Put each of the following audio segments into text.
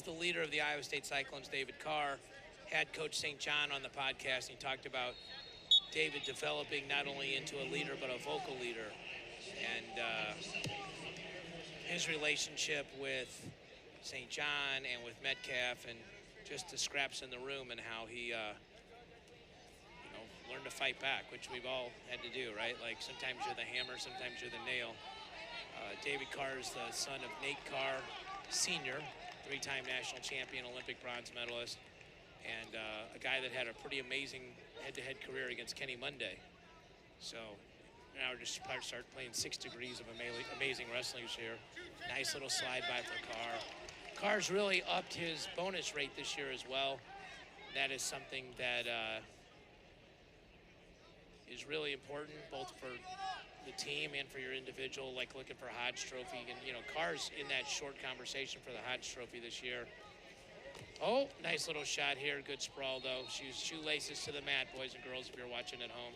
is the leader of the Iowa State Cyclones, David Carr. Had Coach St. John on the podcast, and he talked about David developing not only into a leader, but a vocal leader. And his relationship with St. John and with Metcalf, and just the scraps in the room, and how he learned to fight back, which we've all had to do, right? Like, sometimes you're the hammer, sometimes you're the nail. David Carr is the son of Nate Carr, senior, three-time national champion, Olympic bronze medalist, and a guy that had a pretty amazing head-to-head career against Kenny Monday. So now we're just start playing 6 degrees of amazing wrestling here. Nice little slide by for Carr. Carr's really upped his bonus rate this year as well. That is something that is really important, both for the team and for your individual, like looking for Hodge Trophy. And, Carr's in that short conversation for the Hodge Trophy this year. Oh, nice little shot here. Good sprawl, though. Shoelaces to the mat, boys and girls, if you're watching at home.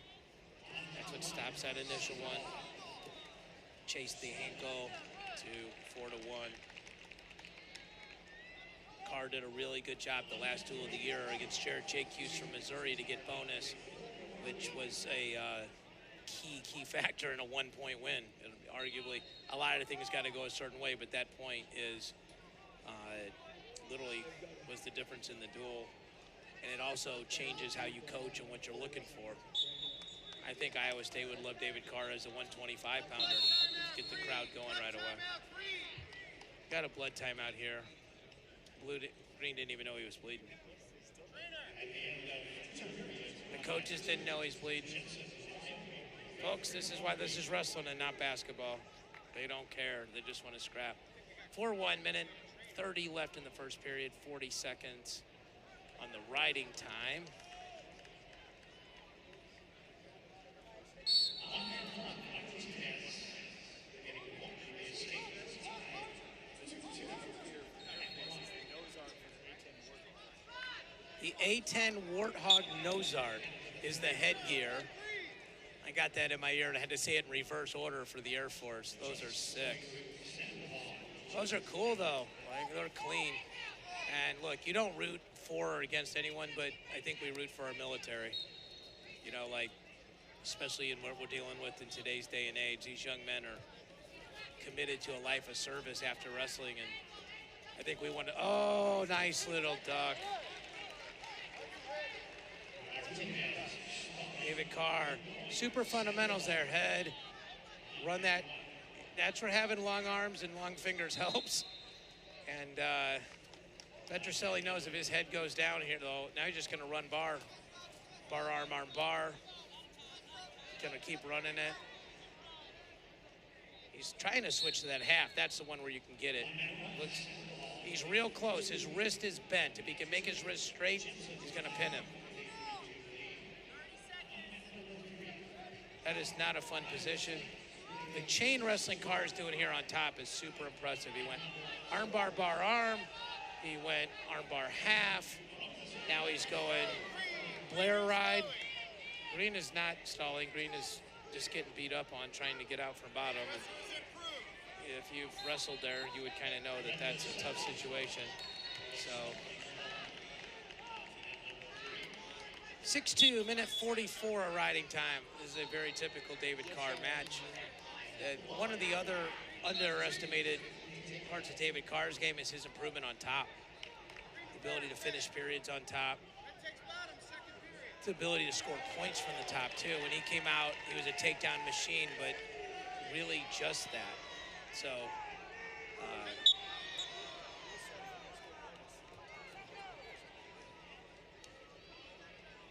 That's what stops that initial one. Chase the ankle to 4-1. Carr did a really good job the last duel of the year against Jared Jacques from Missouri to get bonus, which was a key factor in a 1-point win. And arguably, a lot of the things got to go a certain way, but that point is literally was the difference in the duel. And it also changes how you coach and what you're looking for. I think Iowa State would love David Carr as a 125-pounder. Get the crowd going right away. Got a blood timeout here. Green didn't even know he was bleeding. The coaches didn't know he's bleeding. Folks, this is why this is wrestling and not basketball. They don't care. They just want to scrap. 4-1 minute, 30 left in the first period, 40 seconds on the riding time. The A10 Warthog Nose-Art is the headgear. I got that in my ear and I had to say it in reverse order for the Air Force. Those are sick. Those are cool, though. Like, they're clean. And look, you don't root for or against anyone, but I think we root for our military. Especially in what we're dealing with in today's day and age. These young men are committed to a life of service after wrestling, and I think we want to. Oh, nice little duck. David Carr, super fundamentals there. Head, run that. That's where having long arms and long fingers helps. And Petrucello knows if his head goes down here, though, now he's just going to run bar. Bar, arm, bar. Going to keep running it. He's trying to switch to that half. That's the one where you can get it. He's real close. His wrist is bent. If he can make his wrist straight, he's going to pin him. That is not a fun position. The chain wrestling Carr is doing here on top is super impressive. He went arm bar, bar, arm. He went arm bar half. Now he's going Blair ride. Green is not stalling. Green is just getting beat up on, trying to get out from bottom. If you've wrestled there, you would kind of know that that's a tough situation. So 6-2, minute 44 of riding time. This is a very typical David Carr match. One of the other underestimated parts of David Carr's game is his improvement on top. The ability to finish periods on top. The ability to score points from the top, too. When he came out, he was a takedown machine, but really just that. So,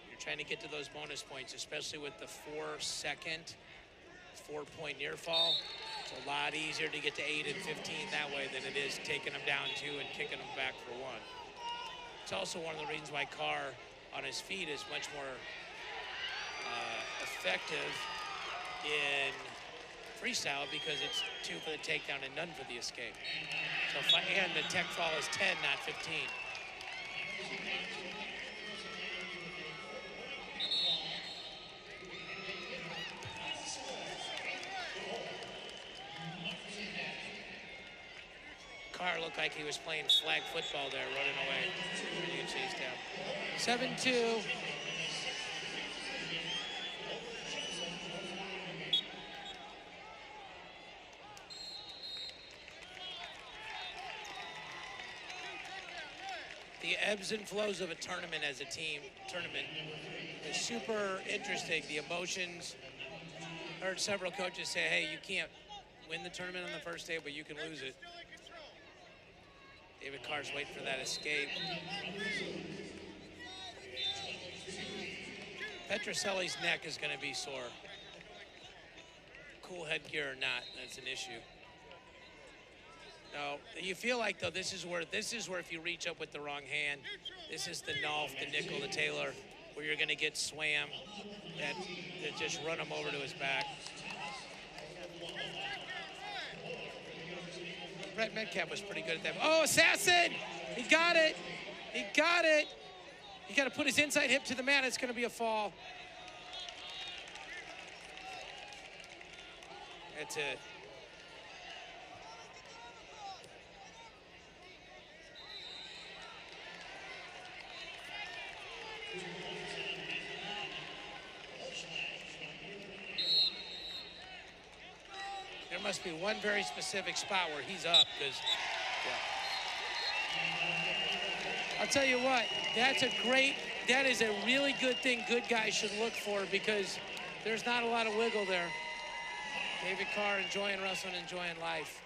you're trying to get to those bonus points, especially with the 4-second, 4-point near fall. It's a lot easier to get to 8 and 15 that way than it is taking them down 2 and kicking them back for 1. It's also one of the reasons why Carr on his feet is much more effective in freestyle, because it's 2 for the takedown and none for the escape. So and the tech fall is 10, not 15. Carr looked like he was playing flag football there, running away. He chased down. 7-2. The ebbs and flows of a tournament as a team is super interesting. The emotions. Heard several coaches say, hey, you can't win the tournament on the first day, but you can lose it. David Carr's waiting for that escape. Petrucello's neck is going to be sore. Cool headgear or not, that's an issue. No, you feel like, though, this is where if you reach up with the wrong hand, this is the Nolf, the nickel, the Taylor, where you're going to get swam that just run him over to his back. Brett Metcalf was pretty good at that. Oh, assassin! He got it. He got it. He got to put his inside hip to the mat. It's going to be a fall. That's it. There must be one very specific spot where he's up, because I'll tell you what, that is a really good thing good guys should look for, because there's not a lot of wiggle there. David Carr enjoying wrestling, enjoying life.